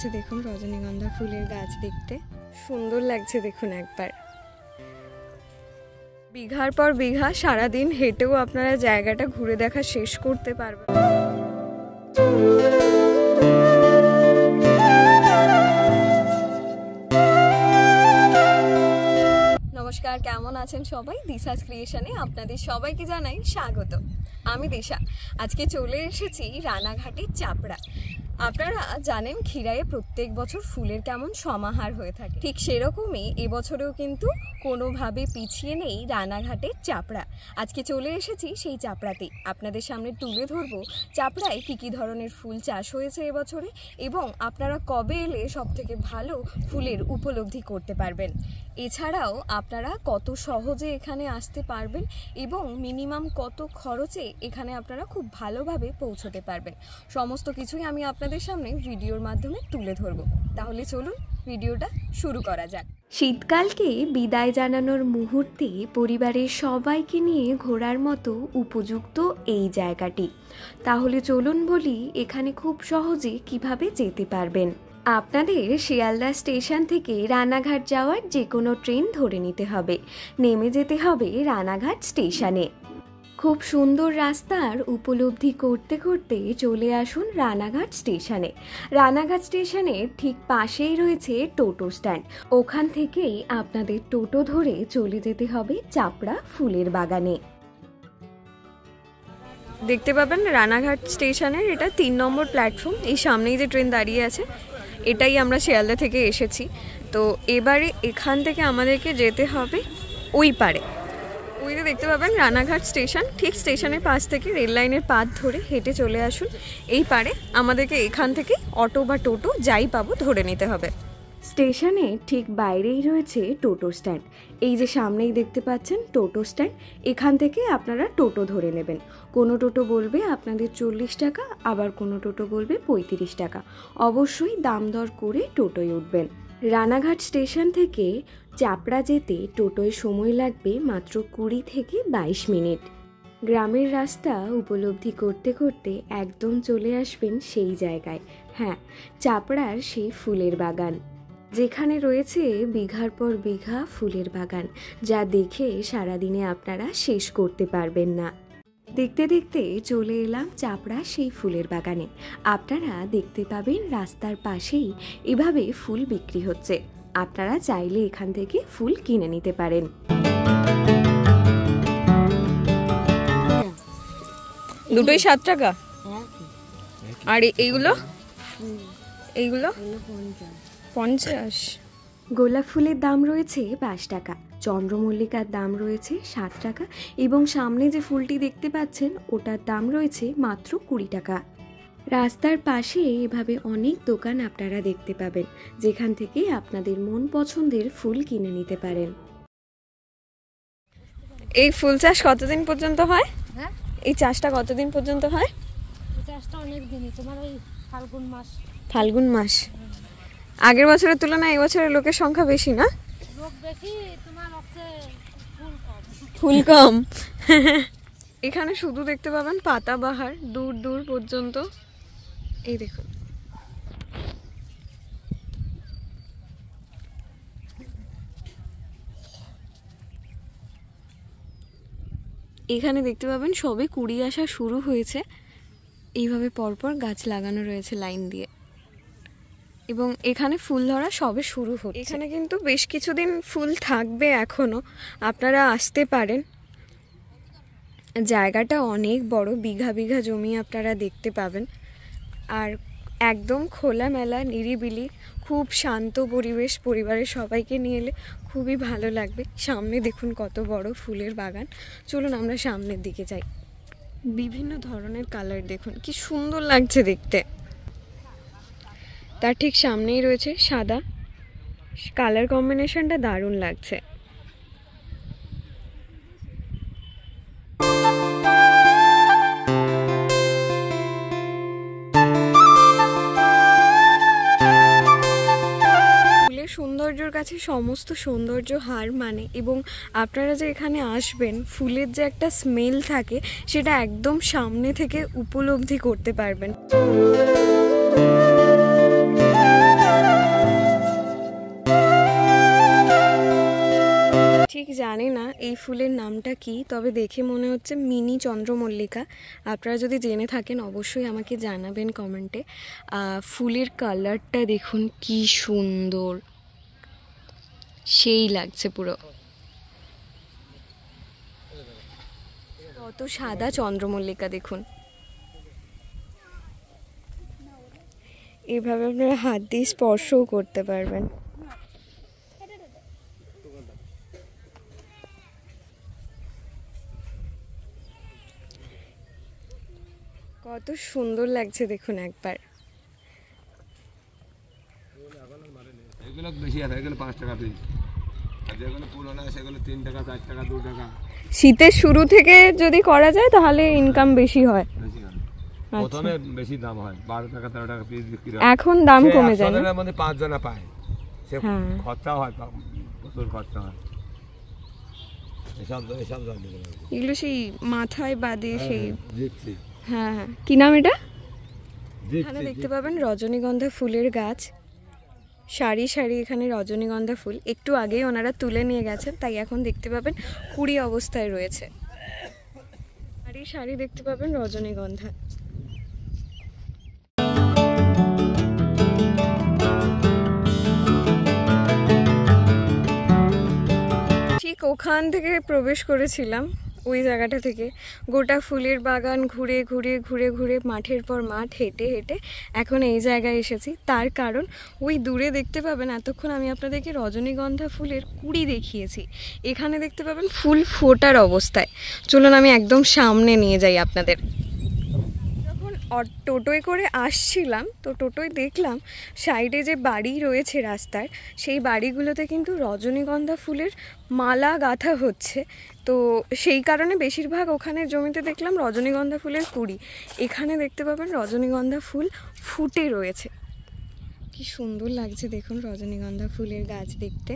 হয়েছে দেখুন রজনীগন্ধা ফুলের গাছ দেখতে সুন্দর লাগছে দেখুন একবার। বিঘার পর বিঘা সারাদিন হেঁটেও আপনারা জায়গাটা ঘুরে দেখা শেষ করতে পারবেন। নমস্কার, কেমন আছেন সবাই? দিশাস ক্রিয়েশনে আপনাদের সবাইকে জানাই স্বাগত। আমি দিশা। আজকে চলে এসেছি রানাঘাটের চাপড়া। আপনারা জানেন ক্ষীরাইয়ে প্রত্যেক বছর ফুলের কেমন সমাহার হয়ে থাকে, ঠিক সেরকমই এবছরেও কিন্তু কোনোভাবে পিছিয়ে নেই রানাঘাটের চাপড়া। আজকে চলে এসেছি সেই চাপড়াতেই, আপনাদের সামনে তুলে ধরবো চাপড়ায় কী কী ধরনের ফুল চাষ হয়েছে এবছরে এবং আপনারা কবে এলে সবথেকে ভালো ফুলের উপলব্ধি করতে পারবেন। এছাড়াও আপনারা কত সহজে এখানে আসতে পারবেন এবং মিনিমাম কত খরচে এখানে আপনারা খুব ভালোভাবে পৌঁছতে পারবেন, সমস্ত কিছুই আমি আপনাদের সামনে ভিডিওর মাধ্যমে তুলে ধরব। তাহলে চলুন ভিডিওটা শুরু করা যাক। শীতকালকে বিদায় জানানোর মুহূর্তে পরিবারের সবাইকে নিয়ে ঘোরার মতো উপযুক্ত এই জায়গাটি। তাহলে চলুন বলি এখানে খুব সহজে কিভাবে যেতে পারবেন। আপনাদের শিয়ালদা স্টেশন থেকে রানাঘাট যাওয়ার যে কোনো ট্রেন ধরে নিতে হবে, নেমে যেতে হবে রানাঘাট স্টেশনে। খুব সুন্দর রাস্তার উপলব্ধি করতে করতে চলে আসুন রানাঘাট স্টেশনে। রানাঘাট স্টেশনের ঠিক পাশেই রয়েছে টোটো স্ট্যান্ড, ওখান থেকেই আপনাদের টোটো ধরে চলে যেতে হবে চাপড়া ফুলের বাগানে। দেখতে পাবেন রানাঘাট স্টেশনের এটা 3 নম্বর প্ল্যাটফর্ম। এই সামনেই যে ট্রেন দাঁড়িয়ে আছে এটাই আমরা শিয়ালদা থেকে এসেছি। তো এবারে এখান থেকে আমাদেরকে যেতে হবে ওই পারে। ওই যে দেখতে পাবেন রানাঘাট স্টেশন, ঠিক স্টেশনের পাশ থেকে রেল লাইনের পাত ধরে হেঁটে চলে আসুন এই পারে। আমাদেরকে এখান থেকে অটো বা টোটো যাই পাবো ধরে নিতে হবে। স্টেশনে ঠিক বাইরেই রয়েছে টোটো স্ট্যান্ড। এই যে সামনেই দেখতে পাচ্ছেন টোটো স্ট্যান্ড, এখান থেকে আপনারা টোটো ধরে নেবেন। কোনো টোটো বলবে আপনাদের 40 টাকা, আবার কোনো টোটো বলবে 35 টাকা। অবশ্যই দাম দর করে টোটোয় উঠবেন। রানাঘাট স্টেশন থেকে চাপড়া যেতে টোটোয় সময় লাগবে মাত্র 20 থেকে 22 মিনিট। গ্রামের রাস্তা উপলব্ধি করতে করতে একদম চলে আসবেন সেই জায়গায়, হ্যাঁ, চাপড়ার সেই ফুলের বাগান, যেখানে রয়েছে বিঘার পর বিঘা ফুলের বাগান, যা দেখে সারাদিনে আপনারা শেষ করতে পারবেন না। দেখতে দেখতে চলে এলাম চাপড়া সেই ফুলের বাগানে। আপনারা দেখতে পাবেন রাস্তার পাশেই এভাবে ফুল বিক্রি হচ্ছে, আপনারা চাইলে এখান থেকে ফুল কিনে নিতে পারেন। দুটোই 7 টাকা। আর এইগুলো 50। গোলাপ ফুলের দাম রয়েছে 5 টাকা, চন্দ্রমল্লিকার দাম রয়েছে 7 টাকা এবং সামনে যে ফুলটি দেখতে পাচ্ছেন ওটার দাম রয়েছে মাত্র 20 টাকা। রাস্তার পাশে এভাবে অনেক দোকান আপনারা দেখতে পাবেন, যেখান থেকে আপনাদের মন পছন্দের ফুল কিনে নিতে পারেন। এই ফুল চাষ কতদিন পর্যন্ত হয়? এই চাষটা কতদিন পর্যন্ত হয়? চাষটা অনেক দিনই, তোমার ওই ফাল্গুন মাস। আগের বছরের তুলনায় এই বছরের লোকের সংখ্যা বেশি না? লোক বেশি, তোমার হচ্ছে ফুল কম। এখানে শুধু দেখতে পাবেন পাতাবাহার দূর দূর পর্যন্ত। এই দেখুন, এখানে দেখতে পাবেন সবে কুড়ি আসা শুরু হয়েছে। এইভাবে পরপর গাছ লাগানো রয়েছে লাইন দিয়ে এবং এখানে ফুল ধরা সবে শুরু হচ্ছে। এখানে কিন্তু বেশ কিছুদিন ফুল থাকবে এখনো, আপনারা আসতে পারেন। জায়গাটা অনেক বড়, বিঘা বিঘা জমি আপনারা দেখতে পাবেন। আর একদম খোলামেলা নিরিবিলি, খুব শান্ত পরিবেশ। পরিবারের সবাইকে নিয়ে এলে খুবই ভালো লাগবে। সামনে দেখুন কত বড় ফুলের বাগান। চলুন আমরা সামনের দিকে যাই। বিভিন্ন ধরনের কালার দেখুন, কি সুন্দর লাগছে দেখতে। তার ঠিক সামনেই রয়েছে সাদা, কালার কম্বিনেশনটা দারুণ লাগছে। সৌন্দর্যের কাছে সমস্ত সৌন্দর্য হার মানে, এবং আপনারা যে এখানে আসবেন ফুলের যে একটা স্মেল থাকে সেটা একদম সামনে থেকে উপলব্ধি করতে পারবেন। এই ফুলের নামটা কি, তবে দেখে মনে হচ্ছে মিনি চন্দ্রমল্লিকা। আপনারা যদি জেনে থাকেন অবশ্যই আমাকে জানাবেন কমেন্টে। ফুলের কালারটা দেখুন কি সুন্দর, সেই লাগছে পুরো। কত সাদা চন্দ্রমল্লিকা দেখুন। এভাবে আপনারা হাত দিয়ে স্পর্শও করতে পারবেন। কত সুন্দর লাগছে দেখুন একবার। এগুলো বেশি আছে, এগুলো 5 টাকা পিস, আর যেগুলো পুরোনো সেগুলো 3 টাকা 4 টাকা 2 টাকা। শীতের শুরু থেকে যদি করা যায় তাহলে ইনকাম বেশি হয়। বেশি হয়, প্রথমে বেশি দাম হয়, 12 টাকা 13 টাকা পিস বিক্রি হয়। এখন দাম কমে যায় না, এর মধ্যে 5 জনা পায়, সে খরচা হয়, প্রচুর খরচা হয়। এসব জানি এগুলো সেই মাথায় বাঁধে সেই জিপসি। হ্যাঁ হ্যাঁ, কি নাম এটা? এখানে দেখতে পাবেন রজনীগন্ধা ফুলের গাছ, সারি সারি এখানে রজনীগন্ধা ফুল। একটু আগেই ওনারা তুলে নিয়ে গেছেন, তাই এখন দেখতে পাবেন কুড়ি অবস্থায় রয়েছে। সারি সারি দেখতে পাবেন রজনীগন্ধা। ঠিক ওখান থেকে প্রবেশ করেছিলাম, ওই জায়গাটা থেকে গোটা ফুলের বাগান ঘুরে ঘুরে ঘুরে ঘুরে মাঠের পর মাঠ হেঁটে হেঁটে এখন এই জায়গায় এসেছি। তার কারণ ওই দূরে দেখতে পাবেন, এতক্ষণ আমি আপনাদেরকে রজনীগন্ধা ফুলের কুড়ি দেখিয়েছি, এখানে দেখতে পাবেন ফুল ফোটার অবস্থায়। চলুন আমি একদম সামনে নিয়ে যাই আপনাদের। যখন টোটোয় করে আসছিলাম তো টোটোয় দেখলাম সাইডে যে বাড়ি রয়েছে রাস্তার, সেই বাড়িগুলোতে কিন্তু রজনীগন্ধা ফুলের মালা গাঁথা হচ্ছে। তো সেই কারণে বেশিরভাগ ওখানে জমিতে দেখলাম রজনীগন্ধা ফুলের কুড়ি। এখানে দেখতে পাবেন রজনীগন্ধা ফুল ফুটে রয়েছে। কি সুন্দর লাগছে দেখুন রজনীগন্ধা ফুলের গাছ দেখতে।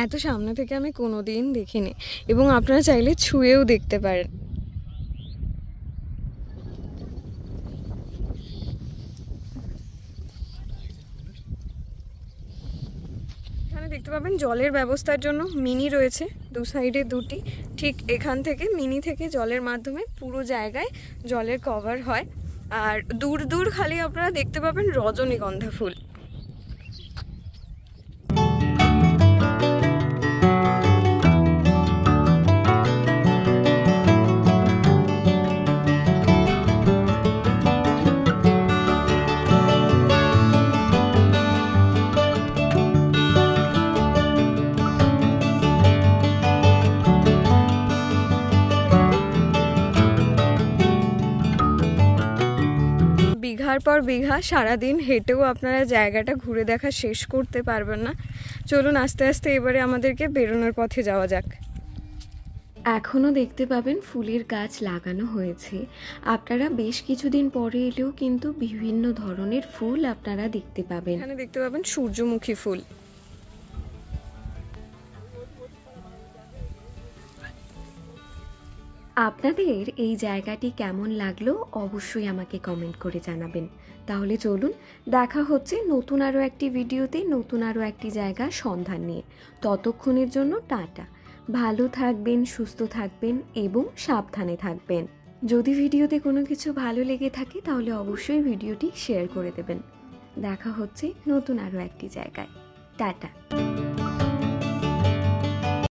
এত সামনে থেকে আমি কোনোদিন দেখিনি, এবং আপনারা চাইলে ছুঁয়েও দেখতে পারেন। এখানে দেখতে পাবেন জলের ব্যবস্থার জন্য মিনি রয়েছে, দু সাইডে দুটি। ঠিক এখান থেকে মিনি থেকে জলের মাধ্যমে পুরো জায়গায় জলের কভার হয়। আর দূর দূর খালি আপনারা দেখতে পাবেন রজনীগন্ধা ফুল। বিঘার পর বিঘা সারাদিন হেঁটেও আপনারা জায়গাটা ঘুরে দেখা শেষ করতে পারবেন না। চলুন আস্তে আস্তে এবারে আমাদেরকে বেরোনোর পথে যাওয়া যাক। এখনও দেখতে পাবেন ফুলের গাছ লাগানো হয়েছে। আপনারা বেশ কিছুদিন পরে এলেও কিন্তু বিভিন্ন ধরনের ফুল আপনারা দেখতে পাবেন। এখানে দেখতে পাবেন সূর্যমুখী ফুল। আপনাদের এই জায়গাটি কেমন লাগলো অবশ্যই আমাকে কমেন্ট করে জানাবেন। তাহলে চলুন দেখা হচ্ছে নতুন আরও একটি ভিডিওতে, নতুন আরও একটি জায়গার সন্ধান নিয়ে। ততক্ষণের জন্য টাটা। ভালো থাকবেন, সুস্থ থাকবেন এবং সাবধানে থাকবেন। যদি ভিডিওতে কোনো কিছু ভালো লেগে থাকে তাহলে অবশ্যই ভিডিওটি শেয়ার করে দেবেন। দেখা হচ্ছে নতুন আরও একটি জায়গায়। টাটা।